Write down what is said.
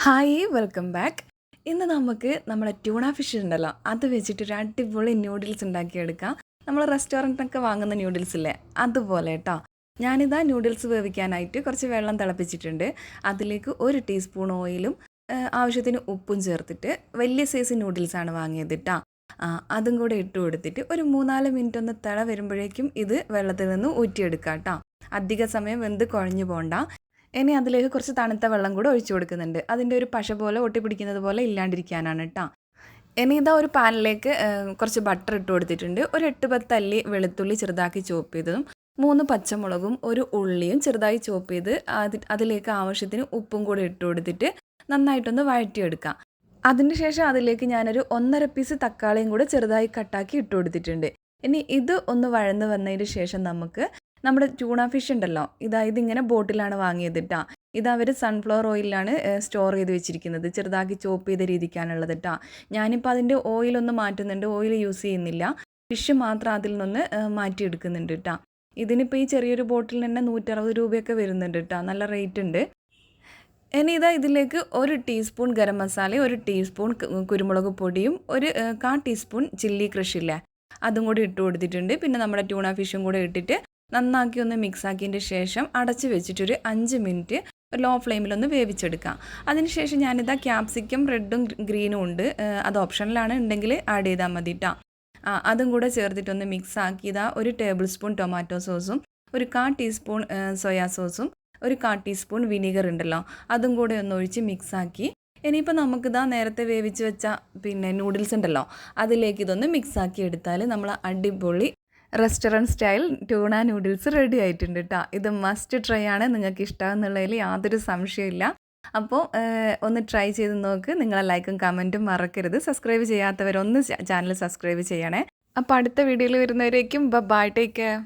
Hi welcome back. ഇന്ന് നമുക്ക് നമ്മുടെ ട്യൂണ ഫിഷ് ഉണ്ടല്ലോ അത് വെച്ചിട്ട് ഒരു അടിപൊളി ന്യൂഡിൽസ് ഉണ്ടാക്കിയെടുക്കാം. നമ്മൾ റെസ്റ്റോറൻറ്റിനൊക്കെ വാങ്ങുന്ന ന്യൂഡിൽസ് ഇല്ലേ, അതുപോലെ കേട്ടോ. ഞാനിതാ ന്യൂഡിൽസ് വേവിക്കാനായിട്ട് കുറച്ച് വെള്ളം തിളപ്പിച്ചിട്ടുണ്ട്. അതിലേക്ക് 1 ടീസ്പൂൺ ഓയിലും ആവശ്യത്തിന് ഉപ്പും ചേർത്തിട്ട് വലിയ സൈസ് ന്യൂഡിൽസാണ് വാങ്ങിയത് കേട്ടോ. അതും കൂടെ ഇട്ട് കൊടുത്തിട്ട് ഒരു 3-4 മിനിറ്റ് ഒന്ന് തിള വരുമ്പോഴേക്കും ഇത് വെള്ളത്തിൽ നിന്ന് ഊറ്റിയെടുക്കാം കേട്ടോ. അധിക സമയം വെന്ത് കുഴഞ്ഞു പോകണ്ട. ഇനി അതിലേക്ക് കുറച്ച് തണുത്ത വെള്ളം കൂടെ ഒഴിച്ചു കൊടുക്കുന്നുണ്ട്. അതിൻ്റെ ഒരു പശ പോലെ ഒട്ടിപ്പിടിക്കുന്നത് പോലെ ഇല്ലാണ്ടിരിക്കാനാണ് കേട്ടോ. ഇനി ഇതാ ഒരു പാനിലേക്ക് കുറച്ച് ബട്ടർ ഇട്ട് കൊടുത്തിട്ടുണ്ട്. ഒരു 8-10 അല്ലി വെളുത്തുള്ളി ചെറുതാക്കി ചോപ്പ് ചെയ്തതും 3 പച്ചമുളകും 1 ഉള്ളിയും ചെറുതായി ചോപ്പ് ചെയ്ത് അതിലേക്ക് ആവശ്യത്തിന് ഉപ്പും കൂടെ ഇട്ട് കൊടുത്തിട്ട് നന്നായിട്ടൊന്ന് വഴറ്റിയെടുക്കാം. അതിനുശേഷം അതിലേക്ക് ഞാനൊരു 1.5 പീസ് തക്കാളിയും കൂടെ ചെറുതായി കട്ടാക്കി ഇട്ട് കൊടുത്തിട്ടുണ്ട്. ഇനി ഇത് ഒന്ന് വഴന്ന് വന്നതിന് ശേഷം നമുക്ക് നമ്മുടെ ട്യൂണ ഫിഷ് ഉണ്ടല്ലോ, ഇതിങ്ങനെ ബോട്ടിലാണ് വാങ്ങിയത് കേട്ടോ. അവർ സൺഫ്ലവർ ഓയിലാണ് സ്റ്റോർ ചെയ്ത് വെച്ചിരിക്കുന്നത്, ചെറുതാക്കി ചോപ്പ് ചെയ്ത രീതിക്കാനുള്ളത് കേട്ടോ. ഞാനിപ്പോൾ അതിൻ്റെ ഓയിലൊന്ന് മാറ്റുന്നുണ്ട്, ഓയിൽ യൂസ് ചെയ്യുന്നില്ല, ഫിഷ് മാത്രം അതിൽ നിന്ന് മാറ്റിയെടുക്കുന്നുണ്ട് കേട്ടോ. ഇതിനിപ്പോൾ ഈ ചെറിയൊരു ബോട്ടിൽ തന്നെ 160 രൂപയൊക്കെ വരുന്നുണ്ട് കേട്ടോ, നല്ല റേറ്റ് ഉണ്ട്. ഇനി ഇതിലേക്ക് 1 ടീസ്പൂൺ ഗരം മസാലയും 1 ടീസ്പൂൺ കുരുമുളക് പൊടിയും 1/4 ടീസ്പൂൺ ചില്ലി ക്രഷ് ഇല്ലേ, അതും കൂടി ഇട്ട് കൊടുത്തിട്ടുണ്ട്. പിന്നെ നമ്മുടെ ട്യൂണ ഫിഷും കൂടെ ഇട്ടിട്ട് നന്നാക്കി ഒന്ന് മിക്സ് ആക്കിയതിൻ്റെ ശേഷം അടച്ച് വെച്ചിട്ടൊരു 5 മിനിറ്റ് ലോ ഫ്ലെയിമിലൊന്ന് വേവിച്ചെടുക്കാം. അതിനുശേഷം ഞാനിതാ ക്യാപ്സിക്കം റെഡും ഗ്രീനും ഉണ്ട്, അത് ഓപ്ഷനിലാണ്, ഉണ്ടെങ്കിൽ ആഡ് ചെയ്താൽ മതി കേട്ടോ. അതും കൂടെ ചേർത്തിട്ടൊന്ന് മിക്സ് ആക്കി 1 ടേബിൾ സ്പൂൺ ടൊമാറ്റോ സോസും 1/4 ടീസ്പൂൺ സോയാ സോസും 1/4 ടീസ്പൂൺ വിനീഗർ ഉണ്ടല്ലോ, അതും കൂടെ ഒന്ന് ഒഴിച്ച് മിക്സാക്കി ഇനിയിപ്പോൾ നേരത്തെ വേവിച്ച് വെച്ച നൂഡിൽസ് ഉണ്ടല്ലോ അതിലേക്ക് ഇതൊന്ന് മിക്സാക്കി എടുത്താൽ നമ്മൾ അടിപൊളി restaurant style tuna noodles ready ആയിട്ടുണ്ട് കേട്ടോ. ഇത് മസ്റ്റ് ട്രൈ ആണ്, നിങ്ങൾക്ക് ഇഷ്ടമാണെന്നുള്ളതിൽ യാതൊരു സംശയമില്ല. അപ്പോൾ ഒന്ന് ട്രൈ ചെയ്ത് നോക്ക്. നിങ്ങളെ ലൈക്കും കമൻറ്റും മറക്കരുത്. സബ്സ്ക്രൈബ് ചെയ്യാത്തവരൊന്ന് ചാനൽ സബ്സ്ക്രൈബ് ചെയ്യണേ. അപ്പോൾ അടുത്ത വീഡിയോയിൽ വരുന്നവരേക്കും ബൈ, ടേക്ക് കെയർ.